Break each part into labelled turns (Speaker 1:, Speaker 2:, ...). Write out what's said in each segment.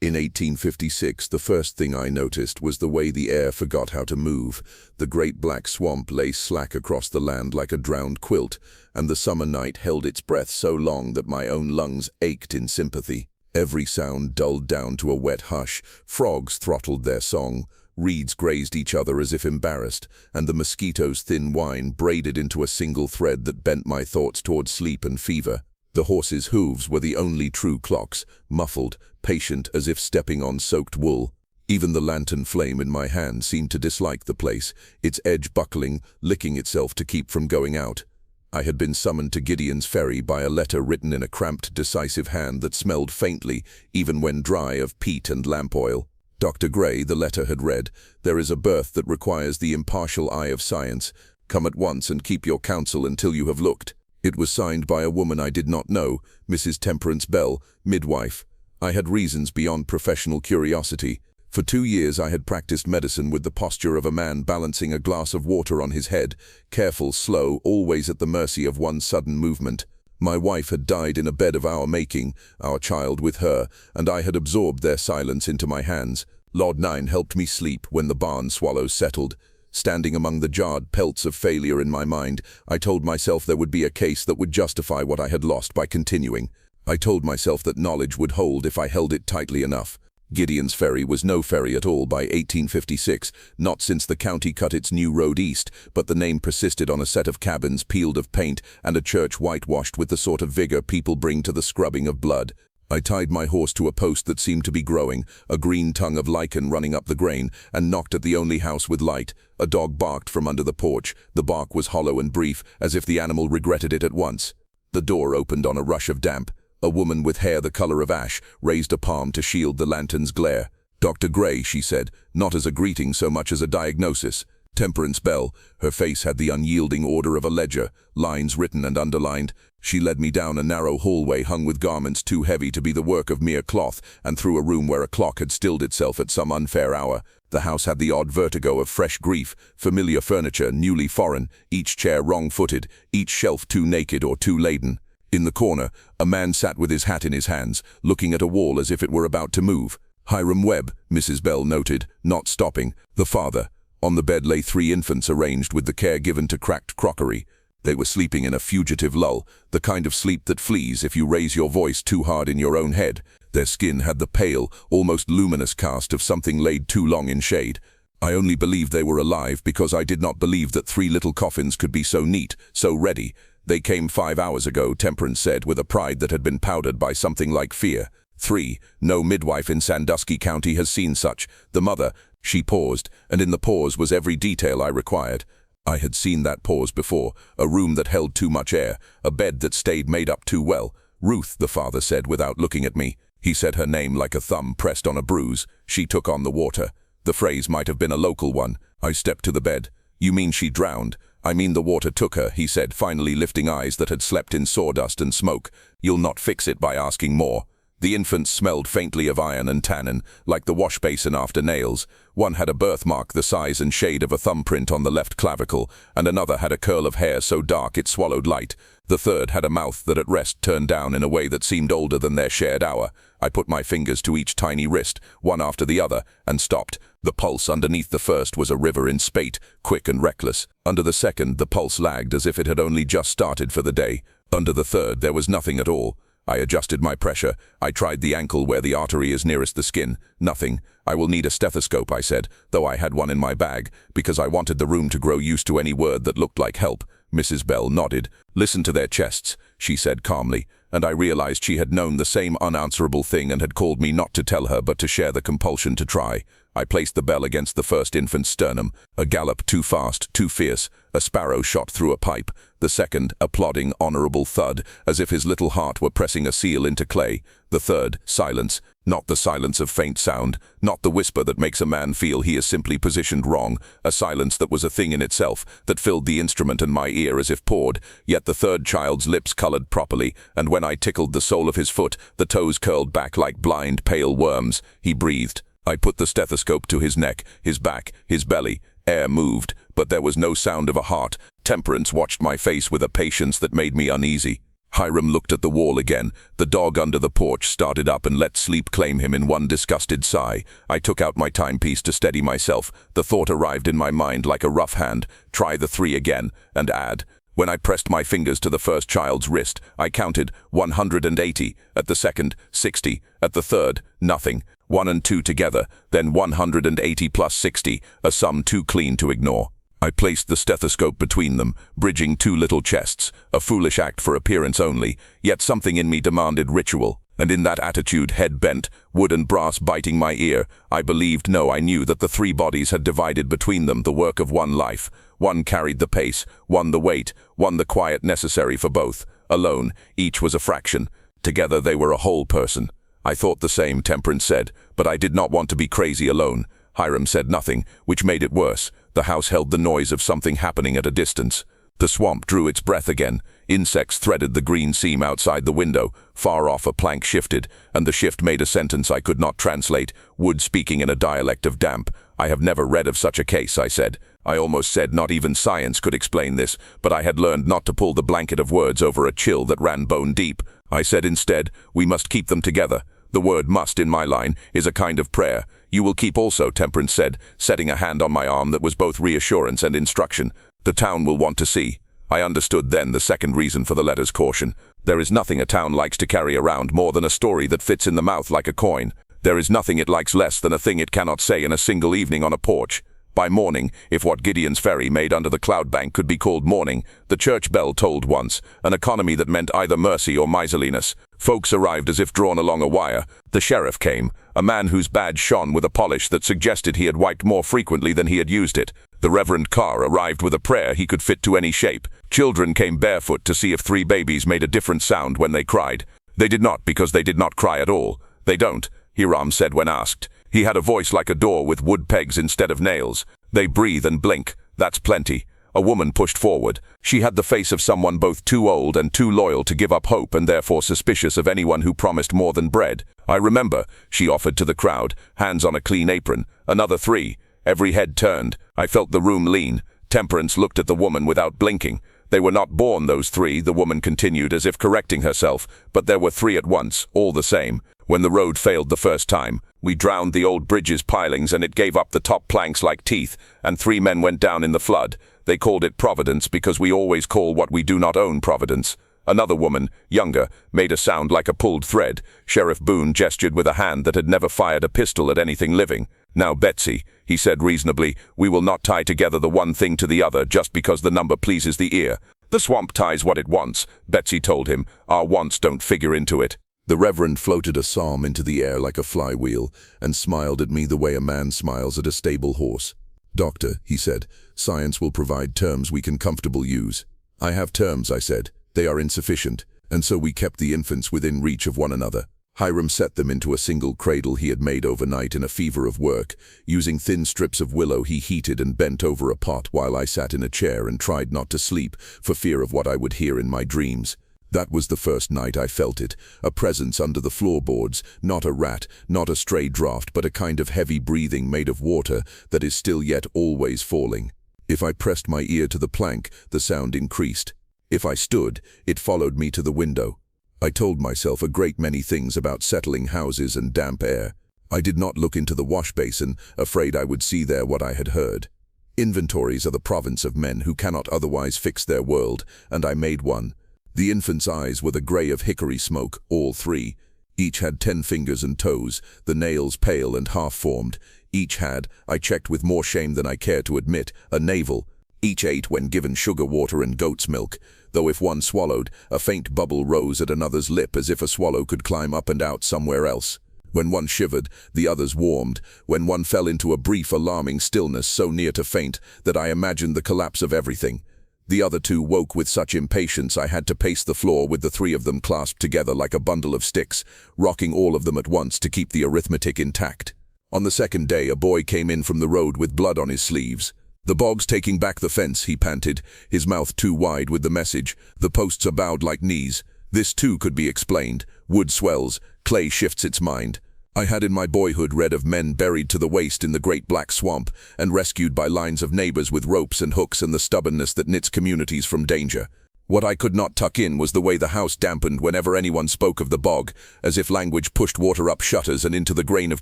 Speaker 1: In 1856, the first thing I noticed was the way the air forgot how to move. The great black swamp lay slack across the land like a drowned quilt, and the summer night held its breath so long that my own lungs ached in sympathy. Every sound dulled down to a wet hush. Frogs throttled their song, reeds grazed each other as if embarrassed, and the mosquitoes' thin whine braided into a single thread that bent my thoughts toward sleep and fever. The horses' hooves were the only true clocks, muffled, patient as if stepping on soaked wool. Even the lantern flame in my hand seemed to dislike the place, its edge buckling, licking itself to keep from going out. I had been summoned to Gideon's Ferry by a letter written in a cramped, decisive hand that smelled faintly, even when dry, of peat and lamp oil. Dr. Gray, the letter had read, "There is a birth that requires the impartial eye of science. Come at once and keep your counsel until you have looked." It was signed by a woman I did not know, Mrs. Temperance Bell, midwife. I had reasons beyond professional curiosity. For 2 years I had practiced medicine with the posture of a man balancing a glass of water on his head, careful, slow, always at the mercy of one sudden movement. My wife had died in a bed of our making, our child with her, and I had absorbed their silence into my hands. Lord 9 helped me sleep when the barn swallows settled. Standing among the jarred pelts of failure in my mind, I told myself there would be a case that would justify what I had lost by continuing. I told myself that knowledge would hold if I held it tightly enough. Gideon's Ferry was no ferry at all by 1856, not since the county cut its new road east, but the name persisted on a set of cabins peeled of paint and a church whitewashed with the sort of vigor people bring to the scrubbing of blood. I tied my horse to a post that seemed to be growing, a green tongue of lichen running up the grain, and knocked at the only house with light. A dog barked from under the porch. The bark was hollow and brief, as if the animal regretted it at once. The door opened on a rush of damp. A woman with hair the color of ash raised a palm to shield the lantern's glare. "Dr. Gray," she said, not as a greeting so much as a diagnosis. Temperance Bell, her face had the unyielding order of a ledger, lines written and underlined. She led me down a narrow hallway hung with garments too heavy to be the work of mere cloth, and through a room where a clock had stilled itself at some unfair hour. The house had the odd vertigo of fresh grief, familiar furniture newly foreign, each chair wrong-footed, each shelf too naked or too laden. In the corner, a man sat with his hat in his hands, looking at a wall as if it were about to move. Hiram Webb, Mrs. Bell noted, not stopping, the father. On the bed lay 3 infants arranged with the care given to cracked crockery. They were sleeping in a fugitive lull, the kind of sleep that flees if you raise your voice too hard in your own head. Their skin had the pale, almost luminous cast of something laid too long in shade. I only believed they were alive because I did not believe that 3 little coffins could be so neat, so ready. "They came 5 hours ago," Temperance said, with a pride that had been powdered by something like fear. 3. No midwife in Sandusky County has seen such. The mother. She paused, and in the pause was every detail I required. I had seen that pause before, a room that held too much air, a bed that stayed made up too well. "Ruth," the father said without looking at me. He said her name like a thumb pressed on a bruise. She took on the water. The phrase might have been a local one. I stepped to the bed. "You mean she drowned?" "I mean the water took her," he said, finally lifting eyes that had slept in sawdust and smoke. "You'll not fix it by asking more." The infants smelled faintly of iron and tannin, like the washbasin after nails. One had a birthmark the size and shade of a thumbprint on the left clavicle, and another had a curl of hair so dark it swallowed light. The third had a mouth that at rest turned down in a way that seemed older than their shared hour. I put my fingers to each tiny wrist, one after the other, and stopped. The pulse underneath the first was a river in spate, quick and reckless. Under the second, the pulse lagged as if it had only just started for the day. Under the third, there was nothing at all. I adjusted my pressure. I tried the ankle where the artery is nearest the skin. Nothing. "I will need a stethoscope," I said, though I had one in my bag, because I wanted the room to grow used to any word that looked like help. Mrs. Bell nodded. "Listen to their chests," she said calmly, and I realized she had known the same unanswerable thing and had called me not to tell her but to share the compulsion to try. I placed the bell against the first infant's sternum. A gallop too fast, too fierce. A sparrow shot through a pipe. The second, a plodding, honorable thud, as if his little heart were pressing a seal into clay. The third, silence. Not the silence of faint sound, not the whisper that makes a man feel he is simply positioned wrong, a silence that was a thing in itself, that filled the instrument and my ear as if poured. Yet the third child's lips colored properly, and when I tickled the sole of his foot, the toes curled back like blind, pale worms. He breathed. I put the stethoscope to his neck, his back, his belly. Air moved, but there was no sound of a heart. Temperance watched my face with a patience that made me uneasy. Hiram looked at the wall again. The dog under the porch started up and let sleep claim him in one disgusted sigh. I took out my timepiece to steady myself. The thought arrived in my mind like a rough hand. Try the 3 again, and add. When I pressed my fingers to the first child's wrist, I counted 180. At the second, 60. At the third, nothing. 1 and 2 together, then 180 plus 60, a sum too clean to ignore. I placed the stethoscope between them, bridging 2 little chests, a foolish act for appearance only, yet something in me demanded ritual. And in that attitude, head bent, wood and brass biting my ear, I knew that the 3 bodies had divided between them the work of one life. One carried the pace, one the weight, one the quiet necessary for both. Alone, each was a fraction. Together they were a whole person. I thought the same, Temperance said, but I did not want to be crazy alone. Hiram said nothing, which made it worse. The house held the noise of something happening at a distance. The swamp drew its breath again. Insects threaded the green seam outside the window. Far off a plank shifted, and the shift made a sentence I could not translate, wood speaking in a dialect of damp. I have never read of such a case, I said. I almost said not even science could explain this, but I had learned not to pull the blanket of words over a chill that ran bone deep. I said instead, we must keep them together. The word must, in my line, is a kind of prayer. You will keep also, Temperance said, setting a hand on my arm that was both reassurance and instruction. The town will want to see. I understood then the second reason for the letter's caution. There is nothing a town likes to carry around more than a story that fits in the mouth like a coin. There is nothing it likes less than a thing it cannot say in a single evening on a porch. By morning, if what Gideon's Ferry made under the cloud bank could be called morning, the church bell tolled once, an economy that meant either mercy or miserliness. Folks arrived as if drawn along a wire. The sheriff came, a man whose badge shone with a polish that suggested he had wiped more frequently than he had used it. The Reverend Carr arrived with a prayer he could fit to any shape. Children came barefoot to see if 3 babies made a different sound when they cried. They did not, because they did not cry at all. They don't, Hiram said when asked. He had a voice like a door with wood pegs instead of nails. They breathe and blink. That's plenty. A woman pushed forward. She had the face of someone both too old and too loyal to give up hope and therefore suspicious of anyone who promised more than bread. I remember, she offered to the crowd, hands on a clean apron. Another 3. Every head turned. I felt the room lean. Temperance looked at the woman without blinking. They were not born, those 3, the woman continued as if correcting herself, but there were 3 at once, all the same. When the road failed the first time, we drowned the old bridge's pilings and it gave up the top planks like teeth, and 3 men went down in the flood. They called it Providence because we always call what we do not own Providence. Another woman, younger, made a sound like a pulled thread. Sheriff Boone gestured with a hand that had never fired a pistol at anything living. Now, Betsy, he said reasonably, we will not tie together the one thing to the other just because the number pleases the ear. The swamp ties what it wants, Betsy told him. Our wants don't figure into it. The Reverend floated a psalm into the air like a flywheel and smiled at me the way a man smiles at a stable horse. Doctor, he said, science will provide terms we can comfortably use. I have terms, I said. They are insufficient, and so we kept the infants within reach of one another. Hiram set them into a single cradle he had made overnight in a fever of work. Using thin strips of willow he heated and bent over a pot while I sat in a chair and tried not to sleep for fear of what I would hear in my dreams. That was the first night I felt it, a presence under the floorboards, not a rat, not a stray draught, but a kind of heavy breathing made of water that is still yet always falling. If I pressed my ear to the plank, the sound increased. If I stood, it followed me to the window. I told myself a great many things about settling houses and damp air. I did not look into the washbasin, afraid I would see there what I had heard. Inventories are the province of men who cannot otherwise fix their world, and I made one. The infant's eyes were the grey of hickory smoke, all 3. Each had 10 fingers and toes, the nails pale and half-formed. Each had, I checked with more shame than I care to admit, a navel. Each ate when given sugar water and goat's milk, though if one swallowed, a faint bubble rose at another's lip as if a swallow could climb up and out somewhere else. When one shivered, the others warmed. When one fell into a brief, alarming stillness so near to faint that I imagined the collapse of everything. The other 2 woke with such impatience I had to pace the floor with the 3 of them clasped together like a bundle of sticks, rocking all of them at once to keep the arithmetic intact. On the second day, a boy came in from the road with blood on his sleeves. The bog's taking back the fence, he panted, his mouth too wide with the message. The posts are bowed like knees. This too could be explained. Wood swells, clay shifts its mind. I had in my boyhood read of men buried to the waist in the great black swamp and rescued by lines of neighbors with ropes and hooks and the stubbornness that knits communities from danger. What I could not tuck in was the way the house dampened whenever anyone spoke of the bog, as if language pushed water up shutters and into the grain of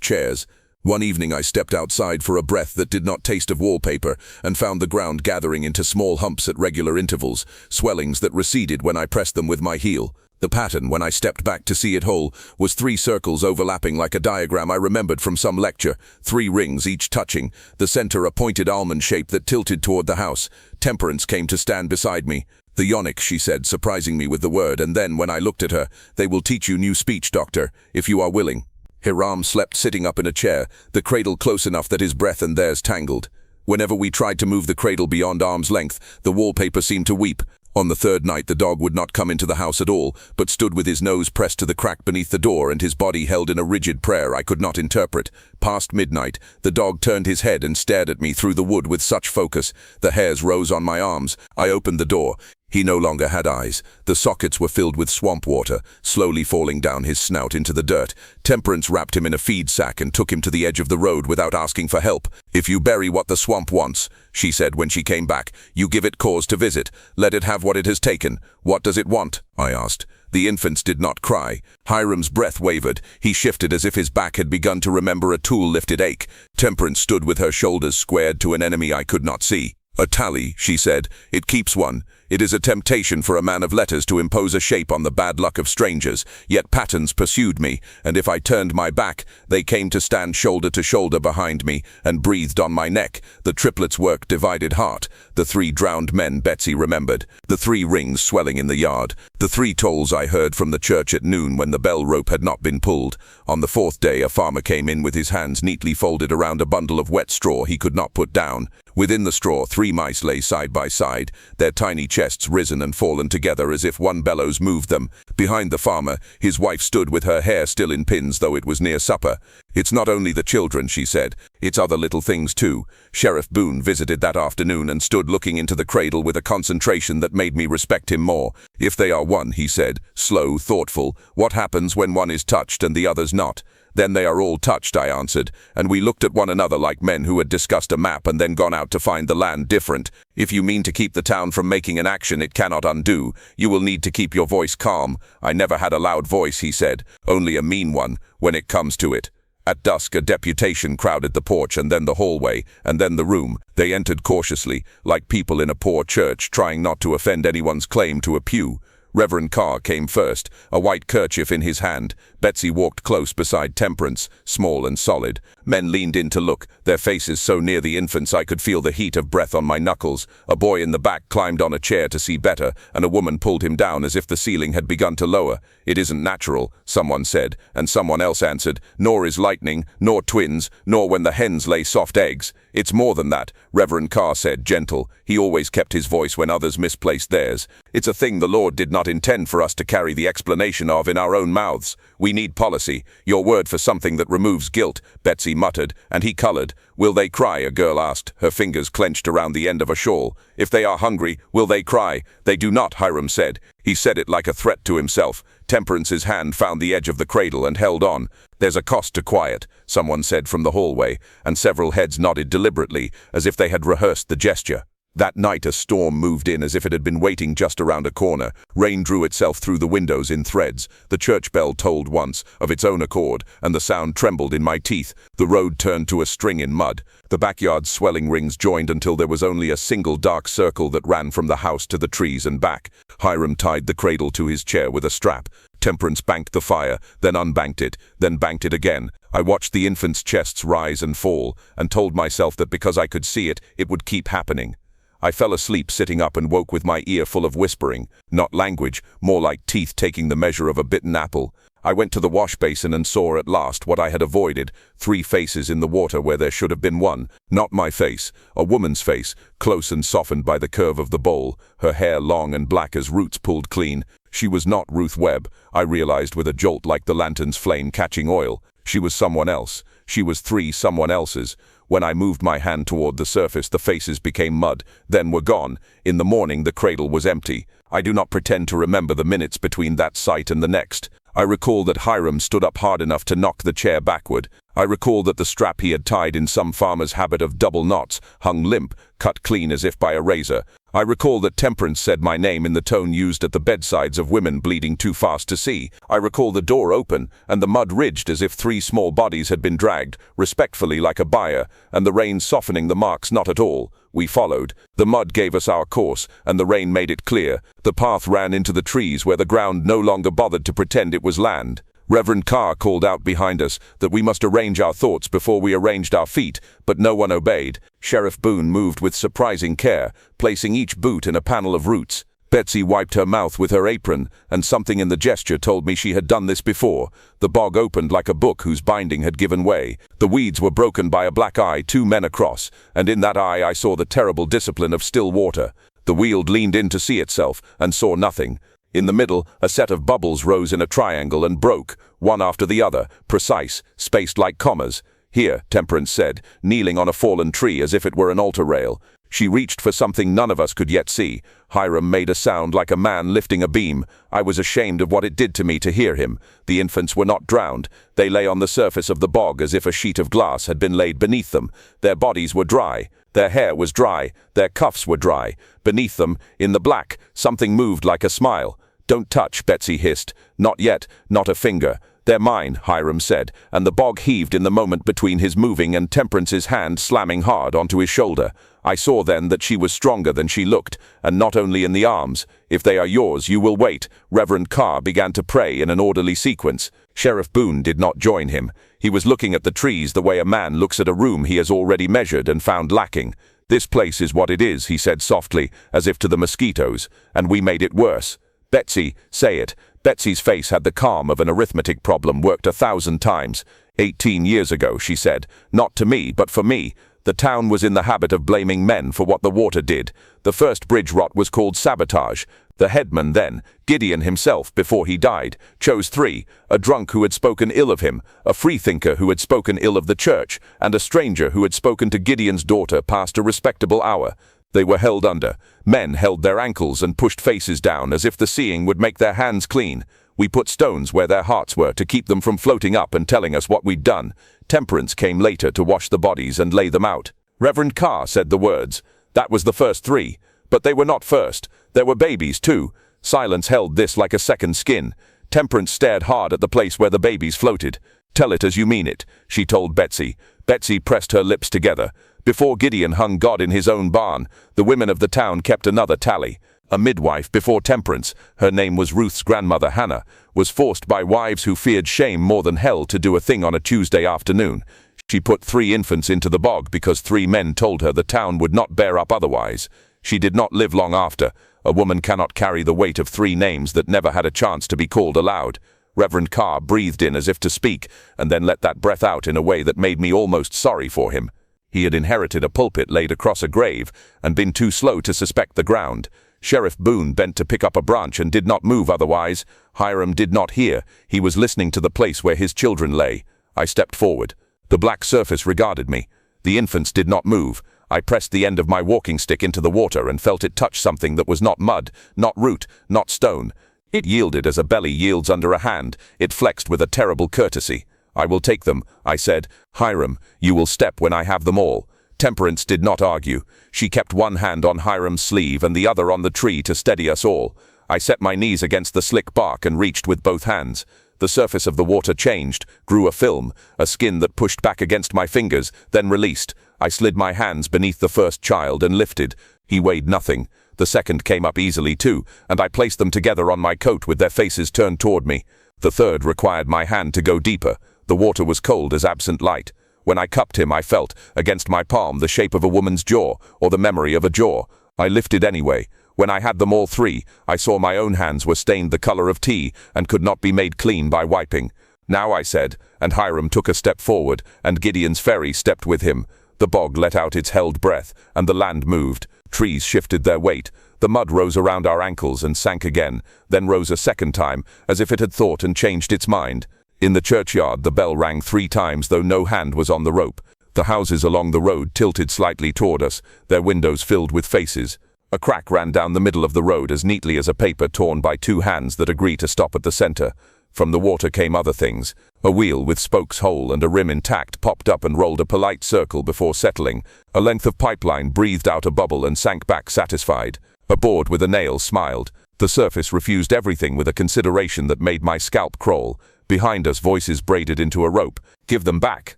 Speaker 1: chairs. One evening I stepped outside for a breath that did not taste of wallpaper and found the ground gathering into small humps at regular intervals, swellings that receded when I pressed them with my heel. The pattern, when I stepped back to see it whole, was 3 circles overlapping like a diagram I remembered from some lecture, 3 rings each touching, the center a pointed almond shape that tilted toward the house. Temperance came to stand beside me. "The yonic," she said, surprising me with the word, and then, when I looked at her, "They will teach you new speech, doctor, if you are willing." Hiram slept sitting up in a chair, the cradle close enough that his breath and theirs tangled. Whenever we tried to move the cradle beyond arm's length, the wallpaper seemed to weep. On the 3rd night the dog would not come into the house at all, but stood with his nose pressed to the crack beneath the door and his body held in a rigid prayer I could not interpret. Past midnight, the dog turned his head and stared at me through the wood with such focus. The hairs rose on my arms. I opened the door. He no longer had eyes. The sockets were filled with swamp water, slowly falling down his snout into the dirt. Temperance wrapped him in a feed sack and took him to the edge of the road without asking for help. "If you bury what the swamp wants," she said when she came back, "you give it cause to visit. Let it have what it has taken." "What does it want?" I asked. The infants did not cry. Hiram's breath wavered. He shifted as if his back had begun to remember a tool-lifted ache. Temperance stood with her shoulders squared to an enemy I could not see. "A tally," she said. "It keeps one. It is a temptation for a man of letters to impose a shape on the bad luck of strangers, yet patterns pursued me, and if I turned my back, they came to stand shoulder to shoulder behind me and breathed on my neck. The triplets' work divided heart. The 3 drowned men Betsy remembered. The 3 rings swelling in the yard. The 3 tolls I heard from the church at noon when the bell rope had not been pulled. On the 4th day a farmer came in with his hands neatly folded around a bundle of wet straw he could not put down. Within the straw 3 mice lay side by side, their tiny chests risen and fallen together as if one bellows moved them. Behind the farmer, his wife stood with her hair still in pins though it was near supper. "It's not only the children," she said. "It's other little things too." Sheriff Boone visited that afternoon and stood looking into the cradle with a concentration that made me respect him more. "If they are one," he said, slow, thoughtful, "what happens when one is touched and the others not?" "Then they are all touched," I answered, and we looked at one another like men who had discussed a map and then gone out to find the land different. "If you mean to keep the town from making an action it cannot undo, you will need to keep your voice calm." "I never had a loud voice," he said, "only a mean one, when it comes to it." At dusk a deputation crowded the porch and then the hallway, and then the room. They entered cautiously, like people in a poor church trying not to offend anyone's claim to a pew. Reverend Carr came first, a white kerchief in his hand. Betsy walked close beside Temperance, small and solid. Men leaned in to look, their faces so near the infants I could feel the heat of breath on my knuckles. A boy in the back climbed on a chair to see better, and a woman pulled him down as if the ceiling had begun to lower. "It isn't natural," someone said, and someone else answered, "Nor is lightning, nor twins, nor when the hens lay soft eggs. It's more than that," Reverend Carr said, gentle. He always kept his voice when others misplaced theirs. "It's a thing the Lord did not intend for us to carry the explanation of in our own mouths. We need policy, your word for something that removes guilt," Betsy muttered, and he colored. "Will they cry?" a girl asked, her fingers clenched around the end of a shawl. "If they are hungry, will they cry?" "They do not," Hiram said. He said it like a threat to himself. Temperance's hand found the edge of the cradle and held on. "There's a cost to quiet," someone said from the hallway, and several heads nodded deliberately, as if they had rehearsed the gesture. That night a storm moved in as if it had been waiting just around a corner. Rain drew itself through the windows in threads. The church bell tolled once, of its own accord, and the sound trembled in my teeth. The road turned to a string in mud. The backyard's swelling rings joined until there was only a single dark circle that ran from the house to the trees and back. Hiram tied the cradle to his chair with a strap. Temperance banked the fire, then unbanked it, then banked it again. I watched the infants' chests rise and fall, and told myself that because I could see it, it would keep happening. I fell asleep sitting up and woke with my ear full of whispering, not language, more like teeth taking the measure of a bitten apple. I went to the washbasin and saw at last what I had avoided, 3 faces in the water where there should have been one. Not my face, a woman's face, close and softened by the curve of the bowl, her hair long and black as roots pulled clean. She was not Ruth Webb, I realized with a jolt like the lantern's flame catching oil. She was someone else. She was 3 someone else's. When I moved my hand toward the surface, the faces became mud, then were gone. In the morning, the cradle was empty. I do not pretend to remember the minutes between that sight and the next. I recall that Hiram stood up hard enough to knock the chair backward. I recall that the strap he had tied in some farmer's habit of double knots hung limp, cut clean as if by a razor. I recall that Temperance said my name in the tone used at the bedsides of women bleeding too fast to see. I recall the door open, and the mud ridged as if 3 small bodies had been dragged, respectfully like a bier, and the rain softening the marks not at all. We followed. The mud gave us our course, and the rain made it clear. The path ran into the trees where the ground no longer bothered to pretend it was land. Reverend Carr called out behind us that we must arrange our thoughts before we arranged our feet, but no one obeyed. Sheriff Boone moved with surprising care, placing each boot in a panel of roots. Betsy wiped her mouth with her apron, and something in the gesture told me she had done this before. The bog opened like a book whose binding had given way. The weeds were broken by a black eye 2 men across, and in that eye I saw the terrible discipline of still water. The Weald leaned in to see itself, and saw nothing. In the middle, a set of bubbles rose in a triangle and broke, one after the other, precise, spaced like commas. "Here," Temperance said, kneeling on a fallen tree as if it were an altar rail. She reached for something none of us could yet see. Hiram made a sound like a man lifting a beam. I was ashamed of what it did to me to hear him. The infants were not drowned. They lay on the surface of the bog as if a sheet of glass had been laid beneath them. Their bodies were dry. Their hair was dry. Their cuffs were dry. Beneath them, in the black, something moved like a smile. "Don't touch," Betsy hissed. "Not yet, not a finger." "They're mine," Hiram said, and the bog heaved in the moment between his moving and Temperance's hand slamming hard onto his shoulder. I saw then that she was stronger than she looked, and not only in the arms. "If they are yours, you will wait." Reverend Carr began to pray in an orderly sequence. Sheriff Boone did not join him. He was looking at the trees the way a man looks at a room he has already measured and found lacking. "This place is what it is," he said softly, as if to the mosquitoes, "and we made it worse." "Betsy, say it." Betsy's face had the calm of an arithmetic problem worked 1,000 times. 18 years ago, she said. "Not to me, but for me. The town was in the habit of blaming men for what the water did. The first bridge rot was called sabotage. The headman then, Gideon himself before he died, chose 3, a drunk who had spoken ill of him, a freethinker who had spoken ill of the church, and a stranger who had spoken to Gideon's daughter past a respectable hour. They were held under. Men held their ankles and pushed faces down as if the seeing would make their hands clean. We put stones where their hearts were to keep them from floating up and telling us what we'd done. Temperance came later to wash the bodies and lay them out. Reverend Carr said the words. That was the first 3. But they were not first. There were babies too. Silence held this like a second skin. Temperance stared hard at the place where the babies floated. "Tell it as you mean it," she told Betsy. Betsy pressed her lips together. Before Gideon hung God in his own barn, the women of the town kept another tally. A midwife before Temperance, her name was Ruth's grandmother Hannah, was forced by wives who feared shame more than hell to do a thing on a Tuesday afternoon. She put 3 infants into the bog because 3 men told her the town would not bear up otherwise. She did not live long after. A woman cannot carry the weight of 3 names that never had a chance to be called aloud. Reverend Carr breathed in as if to speak, and then let that breath out in a way that made me almost sorry for him. He had inherited a pulpit laid across a grave, and been too slow to suspect the ground. Sheriff Boone bent to pick up a branch and did not move otherwise. Hiram did not hear. He was listening to the place where his children lay. I stepped forward. The black surface regarded me. The infants did not move. I pressed the end of my walking stick into the water and felt it touch something that was not mud, not root, not stone. It yielded as a belly yields under a hand. It flexed with a terrible courtesy. "I will take them," I said. "Hiram, you will step when I have them all." Temperance did not argue. She kept one hand on Hiram's sleeve and the other on the tree to steady us all. I set my knees against the slick bark and reached with both hands. The surface of the water changed, grew a film, a skin that pushed back against my fingers, then released. I slid my hands beneath the first child and lifted. He weighed nothing. The second came up easily too, and I placed them together on my coat with their faces turned toward me. The third required my hand to go deeper. The water was cold as absent light. When I cupped him, I felt, against my palm, the shape of a woman's jaw, or the memory of a jaw. I lifted anyway. When I had them all 3, I saw my own hands were stained the color of tea and could not be made clean by wiping. "Now," I said, and Hiram took a step forward, and Gideon's Ferry stepped with him. The bog let out its held breath, and the land moved. Trees shifted their weight. The mud rose around our ankles and sank again, then rose a second time, as if it had thought and changed its mind. In the churchyard, the bell rang 3 times, though no hand was on the rope. The houses along the road tilted slightly toward us, their windows filled with faces. A crack ran down the middle of the road as neatly as a paper torn by 2 hands that agree to stop at the center. From the water came other things. A wheel with spokes whole and a rim intact popped up and rolled a polite circle before settling. A length of pipeline breathed out a bubble and sank back satisfied. A board with a nail smiled. The surface refused everything with a consideration that made my scalp crawl. Behind us, voices braided into a rope. "Give them back,"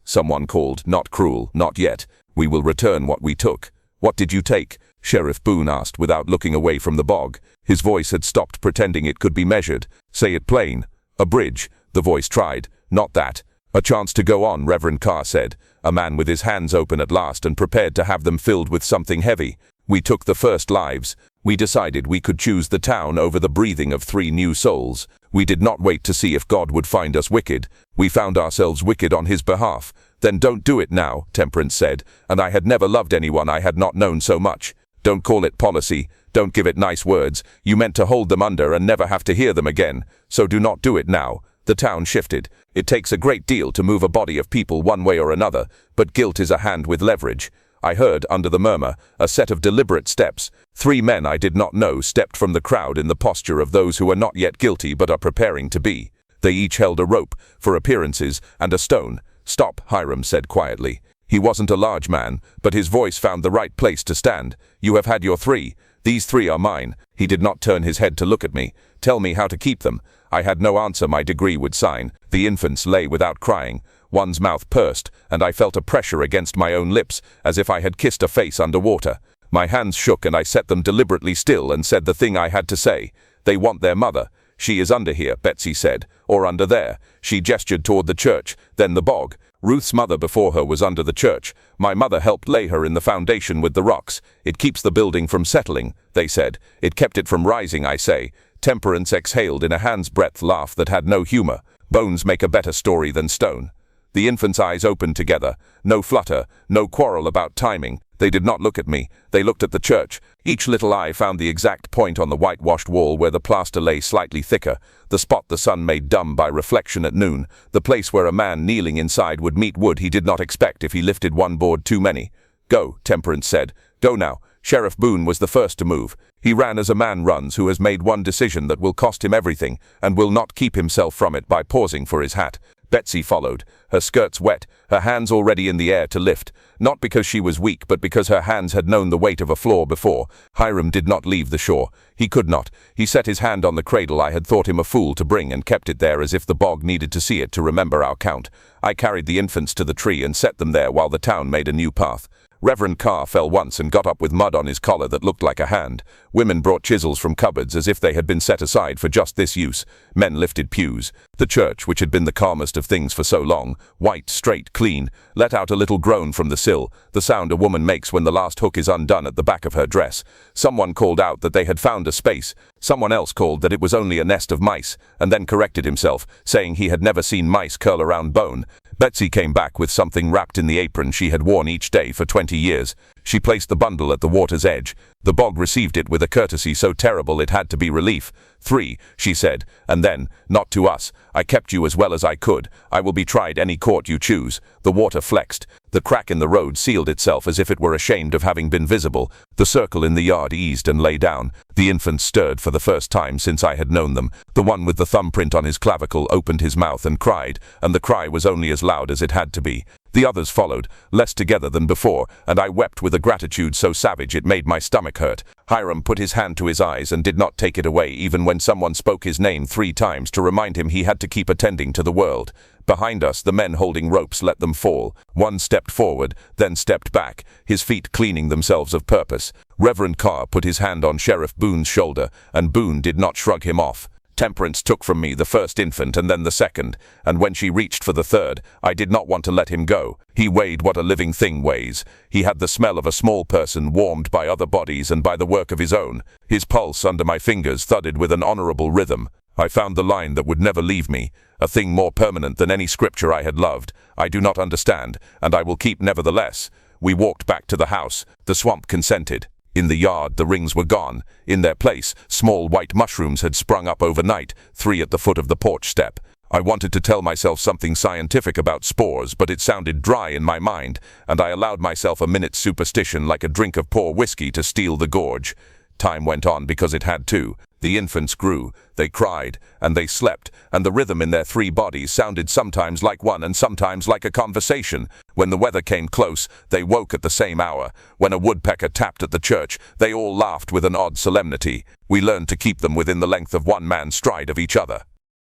Speaker 1: someone called. "Not cruel, not yet. We will return what we took." "What did you take?" Sheriff Boone asked without looking away from the bog. His voice had stopped pretending it could be measured. "Say it plain." "A bridge," the voice tried. "Not that." "A chance to go on," Reverend Carr said, a man with his hands open at last and prepared to have them filled with something heavy. "We took the first lives. We decided we could choose the town over the breathing of 3 new souls. We did not wait to see if God would find us wicked. We found ourselves wicked on his behalf." "Then don't do it now," Temperance said, "and I had never loved anyone I had not known so much." "Don't call it policy. Don't give it nice words. You meant to hold them under and never have to hear them again. So do not do it now." The town shifted. It takes a great deal to move a body of people one way or another, but guilt is a hand with leverage. I heard, under the murmur, a set of deliberate steps. 3 men I did not know stepped from the crowd in the posture of those who are not yet guilty but are preparing to be. They each held a rope, for appearances, and a stone. "Stop," Hiram said quietly. He wasn't a large man, but his voice found the right place to stand. "You have had your 3. These 3 are mine." He did not turn his head to look at me. "Tell me how to keep them." I had no answer my degree would sign. The infants lay without crying. One's mouth pursed, and I felt a pressure against my own lips, as if I had kissed a face under water. My hands shook and I set them deliberately still and said the thing I had to say. "They want their mother. She is under here," Betsy said, "or under there." She gestured toward the church, then the bog. Ruth's mother before her was under the church. My mother helped lay her in the foundation with the rocks. "It keeps the building from settling," they said. "It kept it from rising, I say." Temperance exhaled in a hand's-breadth laugh that had no humor. "Bones make a better story than stone." The infants' eyes opened together. No flutter, no quarrel about timing. They did not look at me. They looked at the church. Each little eye found the exact point on the whitewashed wall where the plaster lay slightly thicker, the spot the sun made dumb by reflection at noon, the place where a man kneeling inside would meet wood he did not expect if he lifted one board too many. "Go," Temperance said. "Go now." Sheriff Boone was the first to move. He ran as a man runs who has made one decision that will cost him everything and will not keep himself from it by pausing for his hat. Betsy followed, her skirts wet, her hands already in the air to lift, not because she was weak but because her hands had known the weight of a floor before. Hiram did not leave the shore. He could not. He set his hand on the cradle I had thought him a fool to bring and kept it there as if the bog needed to see it to remember our count. I carried the infants to the tree and set them there while the town made a new path. Reverend Carr fell once and got up with mud on his collar that looked like a hand. Women brought chisels from cupboards as if they had been set aside for just this use. Men lifted pews. The church, which had been the calmest of things for so long, white, straight, clean, let out a little groan from the sill, the sound a woman makes when the last hook is undone at the back of her dress. Someone called out that they had found a space. Someone else called that it was only a nest of mice, and then corrected himself, saying he had never seen mice curl around bone. Betsy came back with something wrapped in the apron she had worn each day for 20 years. She placed the bundle at the water's edge. The bog received it with a courtesy so terrible it had to be relief. 3, she said, and then, "Not to us. I kept you as well as I could. I will be tried any court you choose." The water flexed. The crack in the road sealed itself as if it were ashamed of having been visible. The circle in the yard eased and lay down. The infant stirred for the first time since I had known them. The one with the thumbprint on his clavicle opened his mouth and cried, and the cry was only as loud as it had to be. The others followed, less together than before, and I wept with a gratitude so savage it made my stomach hurt. Hiram put his hand to his eyes and did not take it away even when someone spoke his name 3 times to remind him he had to keep attending to the world. Behind us, the men holding ropes let them fall. One stepped forward, then stepped back, his feet cleaning themselves of purpose. Reverend Carr put his hand on Sheriff Boone's shoulder, and Boone did not shrug him off. Temperance took from me the first infant and then the second, and when she reached for the third, I did not want to let him go. He weighed what a living thing weighs. He had the smell of a small person warmed by other bodies and by the work of his own. His pulse under my fingers thudded with an honorable rhythm. I found the line that would never leave me, a thing more permanent than any scripture I had loved. I do not understand, and I will keep nevertheless. We walked back to the house. The swamp consented. In the yard, the rings were gone. In their place, small white mushrooms had sprung up overnight, 3 at the foot of the porch step. I wanted to tell myself something scientific about spores, but it sounded dry in my mind, and I allowed myself a minute's superstition like a drink of poor whiskey to steal the gorge.
Speaker 2: Time went on because it had to. The infants grew, they cried, and they slept, and the rhythm in their three bodies sounded sometimes like one and sometimes like a conversation. When the weather came close, they woke at the same hour. When a woodpecker tapped at the church, they all laughed with an odd solemnity. We learned to keep them within the length of one man's stride of each other.